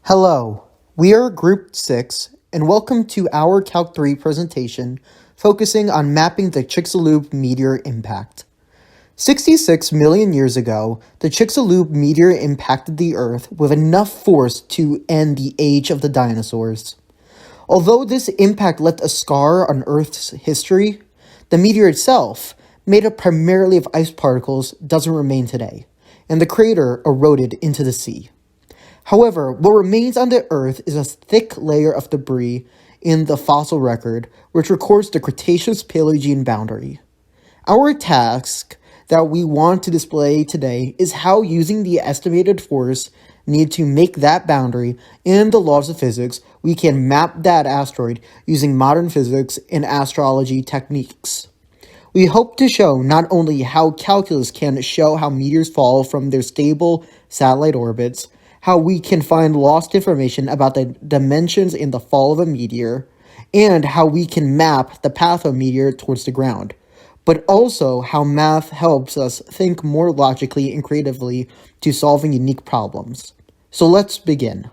Hello, we are Group 6, and welcome to our Calc 3 presentation focusing on mapping the Chicxulub meteor impact. 66 million years ago, the Chicxulub meteor impacted the Earth with enough force to end the age of the dinosaurs. Although this impact left a scar on Earth's history, the meteor itself, made up primarily of ice particles, doesn't remain today, and the crater eroded into the sea. However, what remains on the Earth is a thick layer of debris in the fossil record, which records the Cretaceous-Paleogene boundary. Our task that we want to display today is how, using the estimated force needed to make that boundary and the laws of physics, we can map that asteroid using modern physics and astrology techniques. We hope to show not only how calculus can show how meteors fall from their stable satellite orbits, how we can find lost information about the dimensions in the fall of a meteor, and how we can map the path of a meteor towards the ground, but also how math helps us think more logically and creatively to solving unique problems. So let's begin.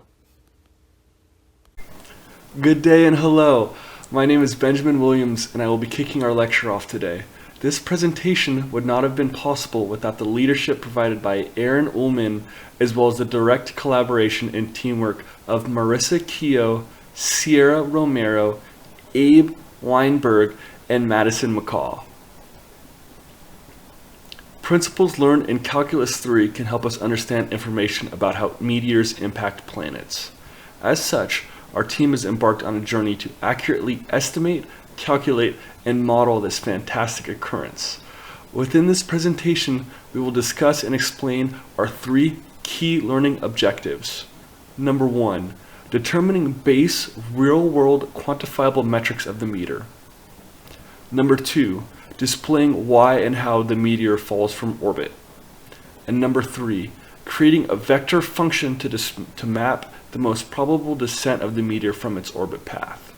Good day and hello. My name is Benjamin Williams and I will be kicking our lecture off today. This presentation would not have been possible without the leadership provided by Aaron Ullman, as well as the direct collaboration and teamwork of Marissa Keoh, Sierra Romero, Abe Weinberg, and Madison McCaw. Principles learned in Calculus 3 can help us understand information about how meteors impact planets. As such, our team has embarked on a journey to accurately estimate, calculate, and model this fantastic occurrence. Within this presentation, we will discuss and explain our three key learning objectives. Number 1, determining base real-world quantifiable metrics of the meteor. Number 2, displaying why and how the meteor falls from orbit. And number 3, creating a vector function to map the most probable descent of the meteor from its orbit path.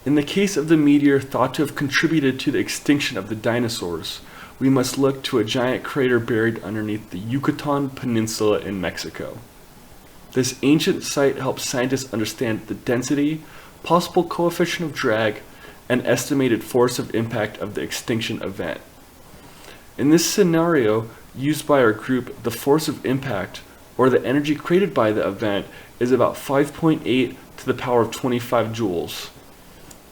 In the case of the meteor thought to have contributed to the extinction of the dinosaurs, we must look to a giant crater buried underneath the Yucatan Peninsula in Mexico. This ancient site helps scientists understand the density, possible coefficient of drag, and estimated force of impact of the extinction event. In this scenario used by our group, the force of impact, or the energy created by the event, is about 5.8 to the power of 25 joules.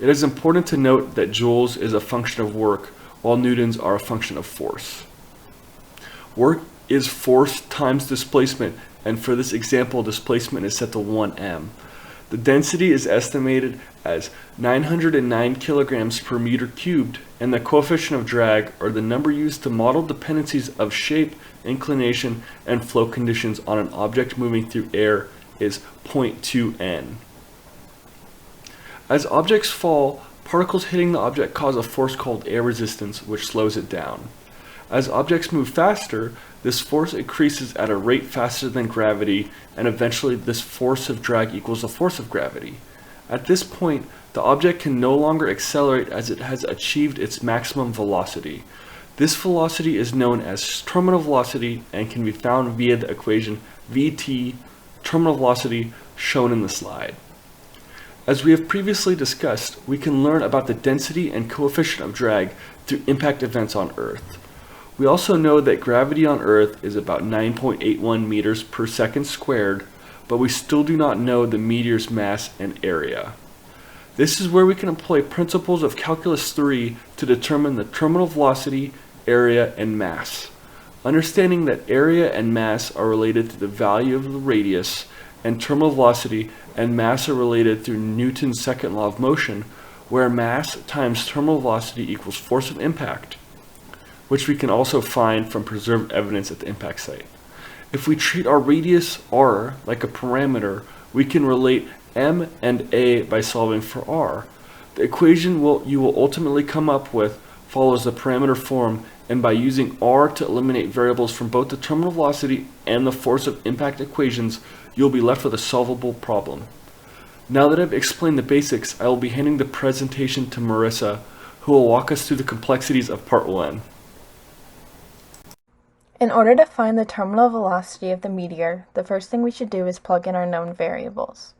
It is important to note that joules is a function of work, while newtons are a function of force. Work is force times displacement, and for this example, displacement is set to 1m. The density is estimated as 909 kilograms per meter cubed, and the coefficient of drag, or the number used to model dependencies of shape, inclination, and flow conditions on an object moving through air, is 0.2n. As objects fall, particles hitting the object cause a force called air resistance, which slows it down. As objects move faster, this force increases at a rate faster than gravity, and eventually this force of drag equals the force of gravity. At this point, the object can no longer accelerate as it has achieved its maximum velocity. This velocity is known as terminal velocity and can be found via the equation Vt, terminal velocity, shown in the slide. As we have previously discussed, we can learn about the density and coefficient of drag through impact events on Earth. We also know that gravity on Earth is about 9.81 meters per second squared, but we still do not know the meteor's mass and area. This is where we can employ principles of Calculus 3 to determine the terminal velocity, area, and mass. Understanding that area and mass are related to the value of the radius, and terminal velocity and mass are related through Newton's second law of motion, where mass times terminal velocity equals force of impact, which we can also find from preserved evidence at the impact site. If we treat our radius r like a parameter, we can relate m and a by solving for r. The equation you will ultimately come up with follows the parameter form, and by using r to eliminate variables from both the terminal velocity and the force of impact equations, you'll be left with a solvable problem. Now that I've explained the basics, I will be handing the presentation to Marissa, who will walk us through the complexities of Part 1. In order to find the terminal velocity of the meteor, the first thing we should do is plug in our known variables.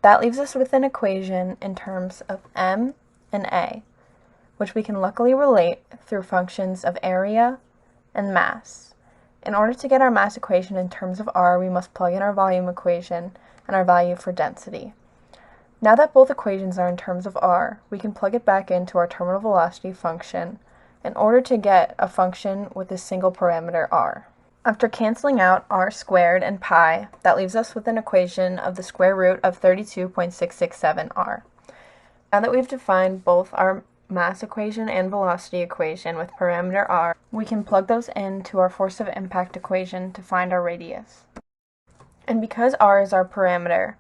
That leaves us with an equation in terms of m and a, which we can luckily relate through functions of area and mass. In order to get our mass equation in terms of r, we must plug in our volume equation and our value for density. Now that both equations are in terms of r, we can plug it back into our terminal velocity function in order to get a function with a single parameter r. After canceling out r squared and pi, that leaves us with an equation of the square root of 32.667 r. Now that we've defined both our mass equation and velocity equation with parameter r, we can plug those into our force of impact equation to find our radius. And because r is our parameter,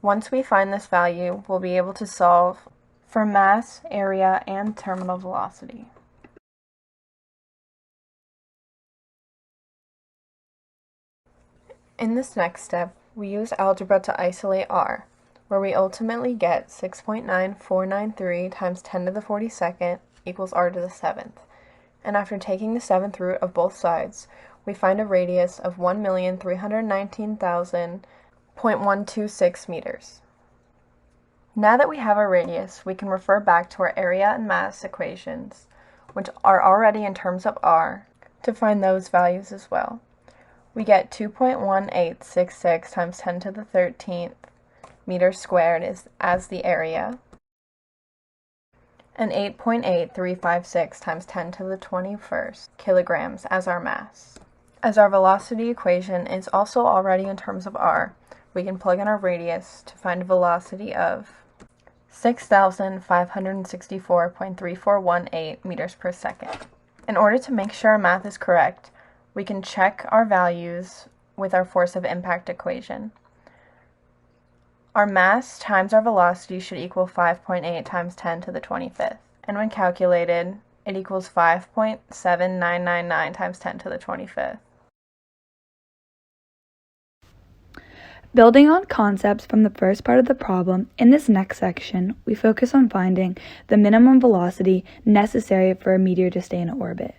once we find this value, we'll be able to solve for mass, area, and terminal velocity. In this next step, we use algebra to isolate r, where we ultimately get 6.9493 times 10 to the 42nd equals r to the 7th. And after taking the 7th root of both sides, we find a radius of 1,319,000.126 meters. Now that we have our radius, we can refer back to our area and mass equations, which are already in terms of r, to find those values as well. We get 2.1866 times 10 to the 13th meters squared as the area, and 8.8356 times 10 to the 21st kilograms as our mass. As our velocity equation is also already in terms of r, we can plug in our radius to find a velocity of 6,564.3418 meters per second. In order to make sure our math is correct, we can check our values with our force of impact equation. Our mass times our velocity should equal 5.8 times 10 to the 25th, and when calculated, it equals 5.7999 times 10 to the 25th. Building on concepts from the first part of the problem, in this next section, we focus on finding the minimum velocity necessary for a meteor to stay in orbit.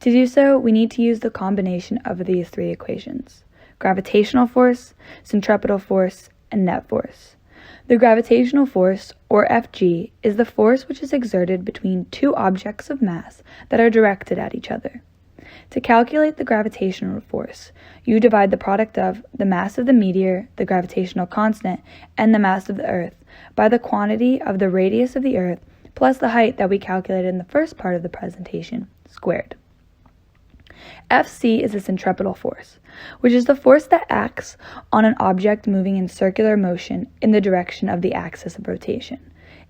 To do so, we need to use the combination of these three equations: gravitational force, centripetal force, and net force. The gravitational force, or Fg, is the force which is exerted between two objects of mass that are directed at each other. To calculate the gravitational force, you divide the product of the mass of the meteor, the gravitational constant, and the mass of the Earth by the quantity of the radius of the Earth plus the height that we calculated in the first part of the presentation, squared. Fc is the centripetal force, which is the force that acts on an object moving in circular motion in the direction of the axis of rotation.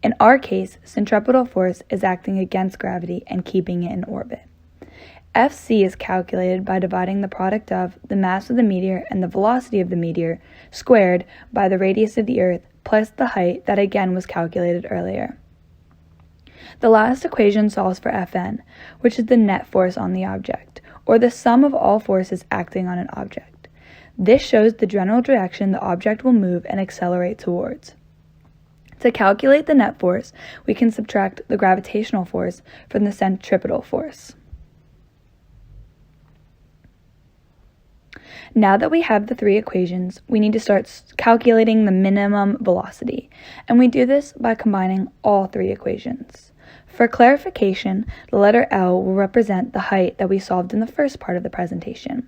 In our case, centripetal force is acting against gravity and keeping it in orbit. Fc is calculated by dividing the product of the mass of the meteor and the velocity of the meteor squared by the radius of the Earth plus the height that again was calculated earlier. The last equation solves for Fn, which is the net force on the object, or the sum of all forces acting on an object. This shows the general direction the object will move and accelerate towards. To calculate the net force, we can subtract the gravitational force from the centripetal force. Now that we have the three equations, we need to start calculating the minimum velocity, and we do this by combining all three equations. For clarification, the letter L will represent the height that we solved in the first part of the presentation.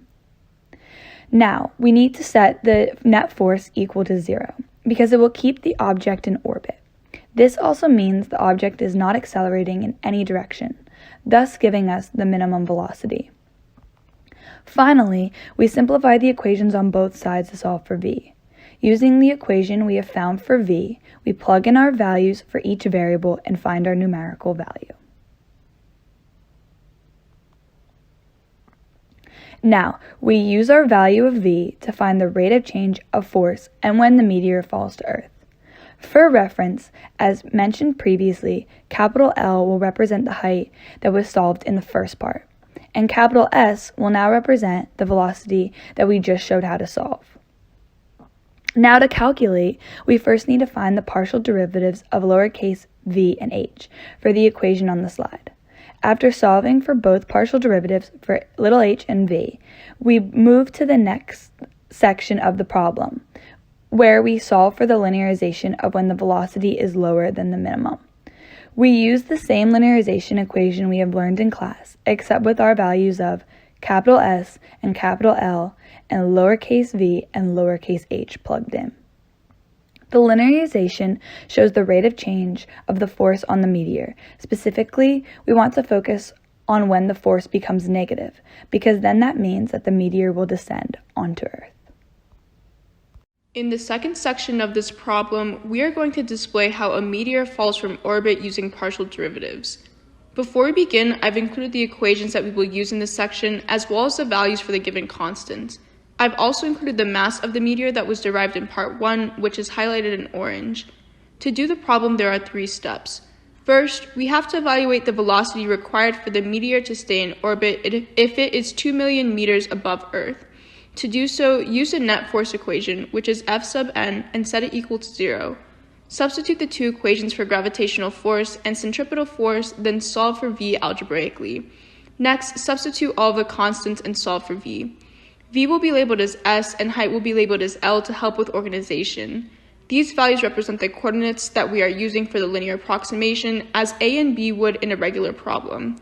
Now, we need to set the net force equal to 0, because it will keep the object in orbit. This also means the object is not accelerating in any direction, thus giving us the minimum velocity. Finally, we simplify the equations on both sides to solve for v. Using the equation we have found for v, we plug in our values for each variable and find our numerical value. Now, we use our value of v to find the rate of change of force and when the meteor falls to Earth. For reference, as mentioned previously, capital L will represent the height that was solved in the first part, and capital S will now represent the velocity that we just showed how to solve. Now to calculate, we first need to find the partial derivatives of lowercase v and h for the equation on the slide. After solving for both partial derivatives for little h and v, we move to the next section of the problem, where we solve for the linearization of when the velocity is lower than the minimum. We use the same linearization equation we have learned in class, except with our values of capital S and capital L and lowercase v and lowercase h plugged in. The linearization shows the rate of change of the force on the meteor. Specifically, we want to focus on when the force becomes negative, because then that means that the meteor will descend onto Earth. In the second section of this problem, we are going to display how a meteor falls from orbit using partial derivatives. Before we begin, I've included the equations that we will use in this section, as well as the values for the given constants. I've also included the mass of the meteor that was derived in part 1, which is highlighted in orange. To do the problem, there are 3 steps. First, we have to evaluate the velocity required for the meteor to stay in orbit if it is 2 million meters above Earth. To do so, use the net force equation, which is F sub n, and set it equal to 0. Substitute the 2 equations for gravitational force and centripetal force, then solve for v algebraically. Next, substitute all of the constants and solve for v. V will be labeled as S and height will be labeled as L to help with organization. These values represent the coordinates that we are using for the linear approximation, as A and B would in a regular problem.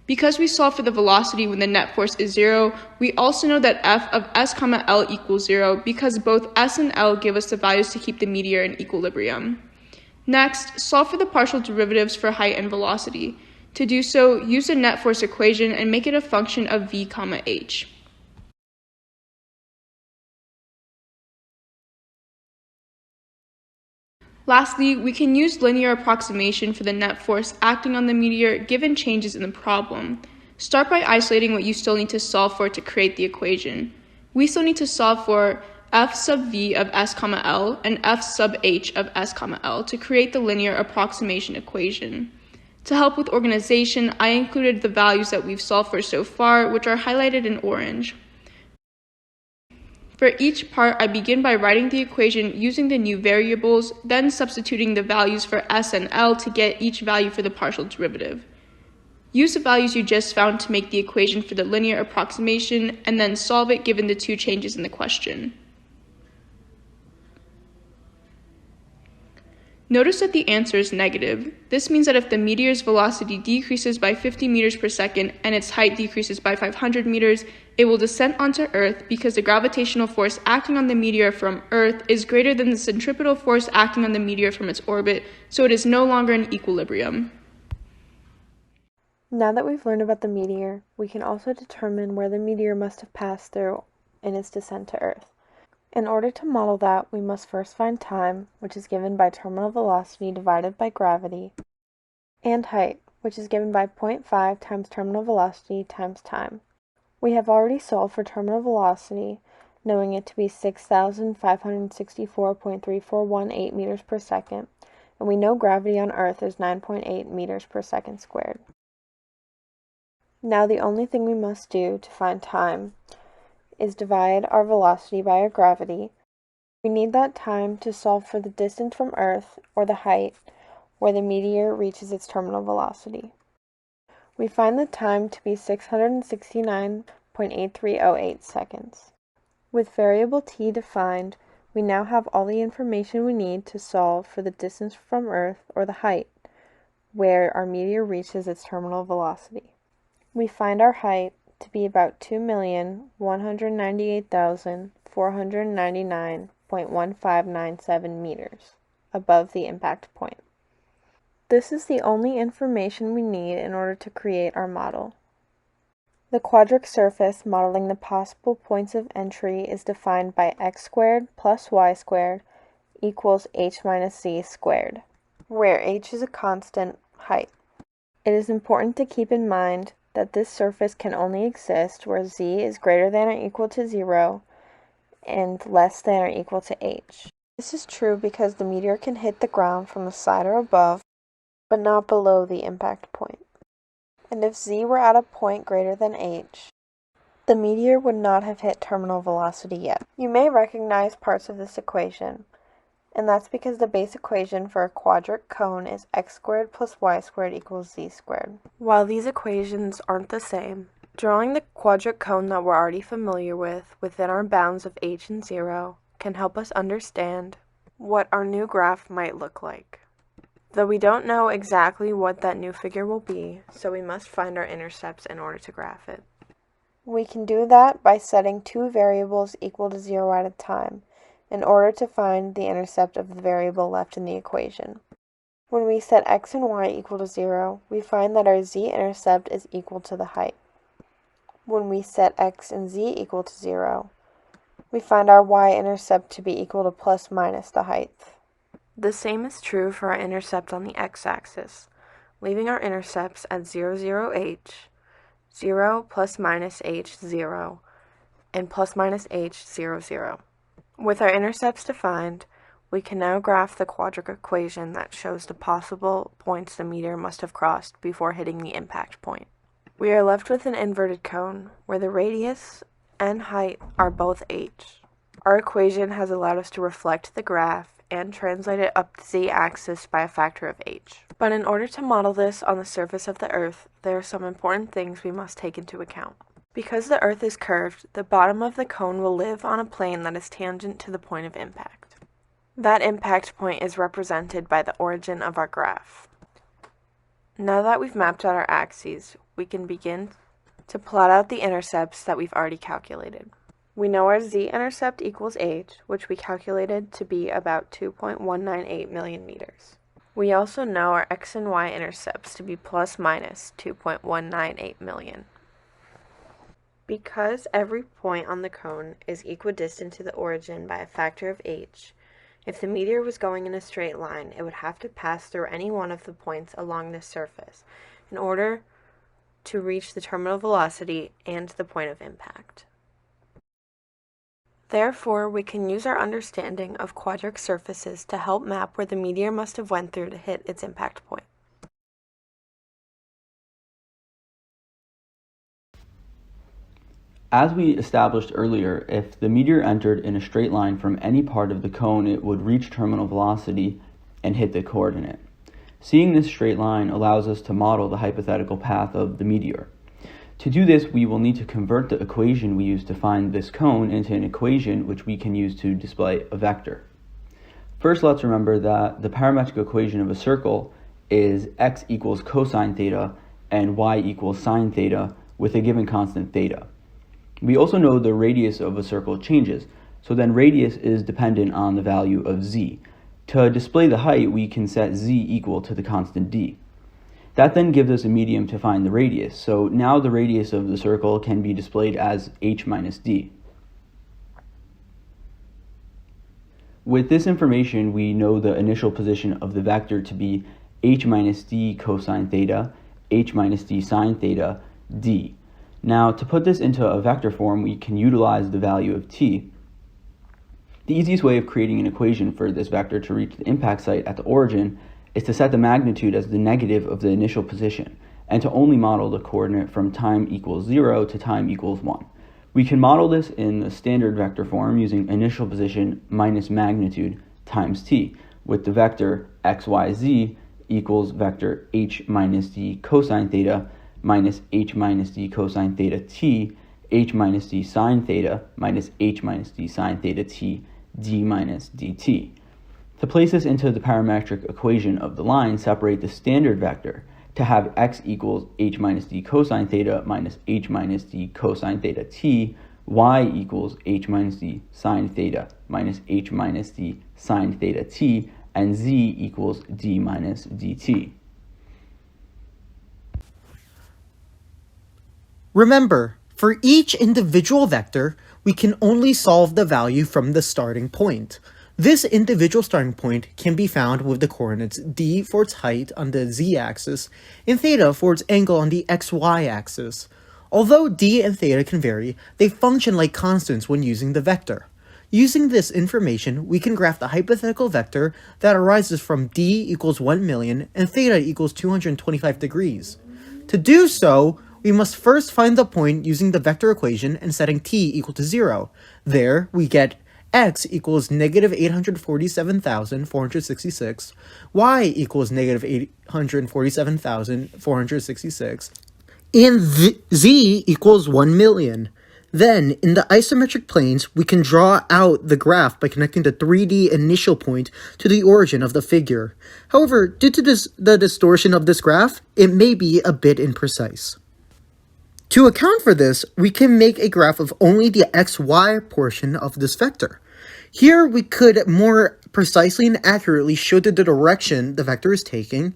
Because we solve for the velocity when the net force is 0, we also know that F of S, L equals 0 because both S and L give us the values to keep the meteor in equilibrium. Next, solve for the partial derivatives for height and velocity. To do so, use the net force equation and make it a function of v, h. Lastly, we can use linear approximation for the net force acting on the meteor given changes in the problem. Start by isolating what you still need to solve for to create the equation. We still need to solve for f sub v of s, L and f sub h of s, L to create the linear approximation equation. To help with organization, I included the values that we've solved for so far, which are highlighted in orange. For each part, I begin by writing the equation using the new variables, then substituting the values for S and L to get each value for the partial derivative. Use the values you just found to make the equation for the linear approximation, and then solve it given the 2 changes in the question. Notice that the answer is negative. This means that if the meteor's velocity decreases by 50 meters per second and its height decreases by 500 meters, it will descend onto Earth because the gravitational force acting on the meteor from Earth is greater than the centripetal force acting on the meteor from its orbit, so it is no longer in equilibrium. Now that we've learned about the meteor, we can also determine where the meteor must have passed through in its descent to Earth. In order to model that, we must first find time, which is given by terminal velocity divided by gravity, and height, which is given by 0.5 times terminal velocity times time. We have already solved for terminal velocity, knowing it to be 6,564.3418 meters per second, and we know gravity on Earth is 9.8 meters per second squared. Now the only thing we must do to find time is divide our velocity by our gravity. We need that time to solve for the distance from Earth, or the height, where the meteor reaches its terminal velocity. We find the time to be 669.8308 seconds. With variable t defined, we now have all the information we need to solve for the distance from Earth, or the height, where our meteor reaches its terminal velocity. We find our height to be about 2,198,499.1597 meters above the impact point. This is the only information we need in order to create our model. The quadric surface modeling the possible points of entry is defined by x squared plus y squared equals h minus z squared, where h is a constant height. It is important to keep in mind that this surface can only exist where z is greater than or equal to 0 and less than or equal to h. This is true because the meteor can hit the ground from the side or above, but not below the impact point. And if z were at a point greater than h, the meteor would not have hit terminal velocity yet. You may recognize parts of this equation. And that's because the base equation for a quadric cone is x squared plus y squared equals z squared. While these equations aren't the same, drawing the quadric cone that we're already familiar with within our bounds of h and 0 can help us understand what our new graph might look like. Though we don't know exactly what that new figure will be, so we must find our intercepts in order to graph it. We can do that by setting two variables equal to 0 at a time, in order to find the intercept of the variable left in the equation. When we set x and y equal to 0, we find that our z-intercept is equal to the height. When we set x and z equal to 0, we find our y-intercept to be equal to plus minus the height. The same is true for our intercept on the x-axis, leaving our intercepts at 0, 0, h, 0 plus minus h, 0, and plus minus h, 0, 0. With our intercepts defined, we can now graph the quadric equation that shows the possible points the meteor must have crossed before hitting the impact point. We are left with an inverted cone, where the radius and height are both h. Our equation has allowed us to reflect the graph and translate it up the z-axis by a factor of h. But in order to model this on the surface of the Earth, there are some important things we must take into account. Because the Earth is curved, the bottom of the cone will live on a plane that is tangent to the point of impact. That impact point is represented by the origin of our graph. Now that we've mapped out our axes, we can begin to plot out the intercepts that we've already calculated. We know our z-intercept equals h, which we calculated to be about 2.198 million meters. We also know our x and y intercepts to be plus minus 2.198 million. Because every point on the cone is equidistant to the origin by a factor of h, if the meteor was going in a straight line, it would have to pass through any one of the points along this surface in order to reach the terminal velocity and the point of impact. Therefore, we can use our understanding of quadric surfaces to help map where the meteor must have went through to hit its impact point. As we established earlier, if the meteor entered in a straight line from any part of the cone, it would reach terminal velocity and hit the coordinate. Seeing this straight line allows us to model the hypothetical path of the meteor. To do this, we will need to convert the equation we use to find this cone into an equation which we can use to display a vector. First, let's remember that the parametric equation of a circle is x equals cosine theta and y equals sine theta with a given constant theta. We also know the radius of a circle changes, so then radius is dependent on the value of z. To display the height, we can set z equal to the constant d. That then gives us a medium to find the radius, so now the radius of the circle can be displayed as h minus d. With this information, we know the initial position of the vector to be h minus d cosine theta, h minus d sine theta, d. Now, to put this into a vector form, we can utilize the value of t. The easiest way of creating an equation for this vector to reach the impact site at the origin is to set the magnitude as the negative of the initial position, and to only model the coordinate from time equals 0 to time equals 1. We can model this in the standard vector form using initial position minus magnitude times t, with the vector xyz equals vector h minus d cosine theta minus h minus d cosine theta t, h minus d sine theta minus h minus d sine theta t, d minus dt. To place this into the parametric equation of the line, separate the standard vector to have x equals h minus d cosine theta minus h minus d cosine theta t, y equals h minus d sine theta minus h minus d sine theta t, and z equals d minus dt. Remember, for each individual vector, we can only solve the value from the starting point. This individual starting point can be found with the coordinates d for its height on the z-axis and theta for its angle on the xy axis. Although d and theta can vary, they function like constants when using the vector. Using this information, we can graph the hypothetical vector that arises from d equals 1 million and theta equals 225 degrees. To do so, we must first find the point using the vector equation and setting t equal to 0. There, we get x equals negative 847,466, y equals negative 847,466, and z equals 1 million. Then, in the isometric planes, we can draw out the graph by connecting the 3D initial point to the origin of the figure. However, due to the distortion of this graph, it may be a bit imprecise. To account for this, we can make a graph of only the xy portion of this vector. Here, we could more precisely and accurately show the direction the vector is taking,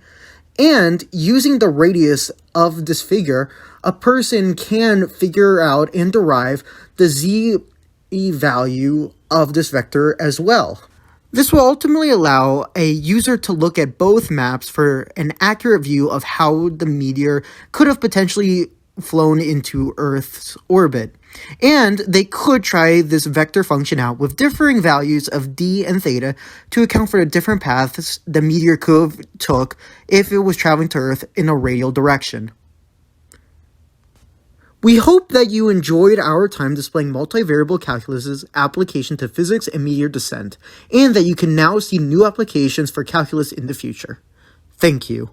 and using the radius of this figure, a person can figure out and derive the z value of this vector as well. This will ultimately allow a user to look at both maps for an accurate view of how the meteor could have potentially flown into Earth's orbit. And they could try this vector function out with differing values of d and theta to account for the different paths the meteor could have took if it was traveling to Earth in a radial direction. We hope that you enjoyed our time displaying multivariable calculus's application to physics and meteor descent, and that you can now see new applications for calculus in the future. Thank you.